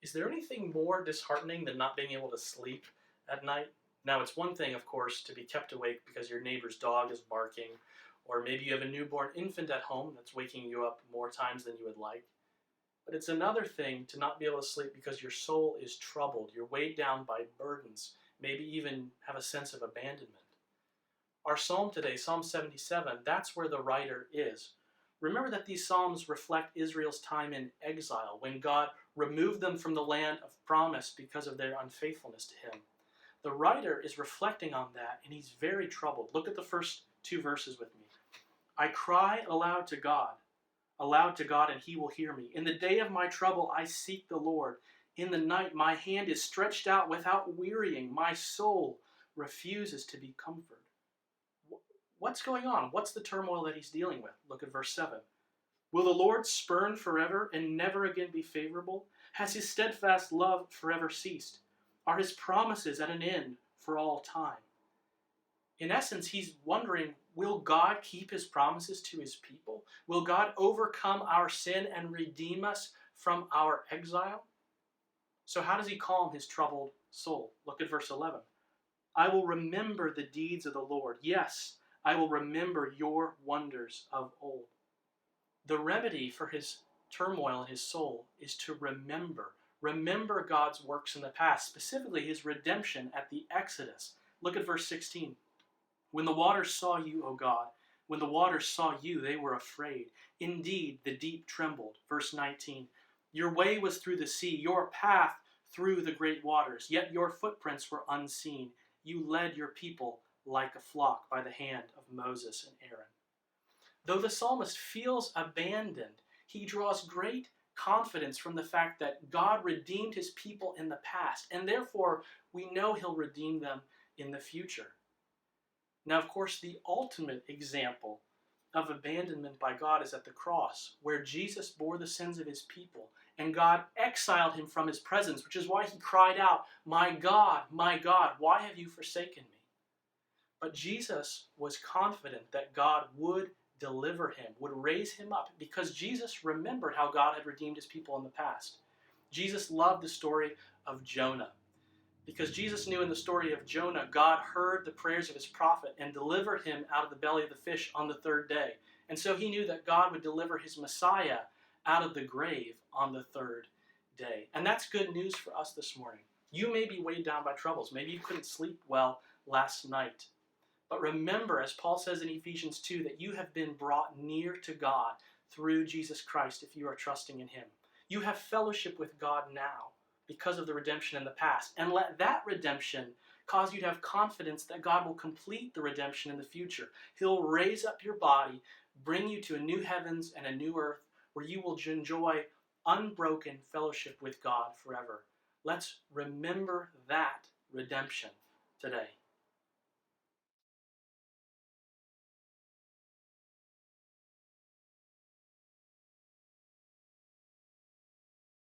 Is there anything more disheartening than not being able to sleep at night? Now, it's one thing, of course, to be kept awake because your neighbor's dog is barking, or maybe you have a newborn infant at home that's waking you up more times than you would like. But it's another thing to not be able to sleep because your soul is troubled. You're weighed down by burdens, maybe even have a sense of abandonment. Our psalm today, Psalm 77, that's where the writer is. Remember that these psalms reflect Israel's time in exile, when God removed them from the land of promise because of their unfaithfulness to him. The writer is reflecting on that, and he's very troubled. Look at the first two verses with me. I cry aloud to God, and he will hear me. In the day of my trouble, I seek the Lord. In the night, my hand is stretched out without wearying. My soul refuses to be comforted. What's going on? What's the turmoil that he's dealing with? Look at verse 7. Will the Lord spurn forever and never again be favorable? Has his steadfast love forever ceased? Are his promises at an end for all time? In essence, he's wondering, will God keep his promises to his people? Will God overcome our sin and redeem us from our exile? So how does he calm his troubled soul? Look at verse 11. I will remember the deeds of the Lord. Yes, I will remember your wonders of old. The remedy for his turmoil in his soul is to remember. Remember God's works in the past, specifically his redemption at the Exodus. Look at verse 16. When the waters saw you, O God, when the waters saw you, they were afraid. Indeed, the deep trembled. Verse 19. Your way was through the sea, your path through the great waters, yet your footprints were unseen. You led your people like a flock by the hand of Moses and Aaron. Though the psalmist feels abandoned, he draws great confidence from the fact that God redeemed his people in the past, and therefore we know he'll redeem them in the future. Now, of course, the ultimate example of abandonment by God is at the cross, where Jesus bore the sins of his people, and God exiled him from his presence, which is why he cried out, my God, why have you forsaken me? But Jesus was confident that God would deliver him, would raise him up, because Jesus remembered how God had redeemed his people in the past. Jesus loved the story of Jonah, because Jesus knew in the story of Jonah, God heard the prayers of his prophet and delivered him out of the belly of the fish on the third day. And so he knew that God would deliver his Messiah out of the grave on the third day. And that's good news for us this morning. You may be weighed down by troubles. Maybe you couldn't sleep well last night. But remember, as Paul says in Ephesians 2, that you have been brought near to God through Jesus Christ if you are trusting in him. You have fellowship with God now because of the redemption in the past. And let that redemption cause you to have confidence that God will complete the redemption in the future. He'll raise up your body, bring you to a new heavens and a new earth where you will enjoy unbroken fellowship with God forever. Let's remember that redemption today.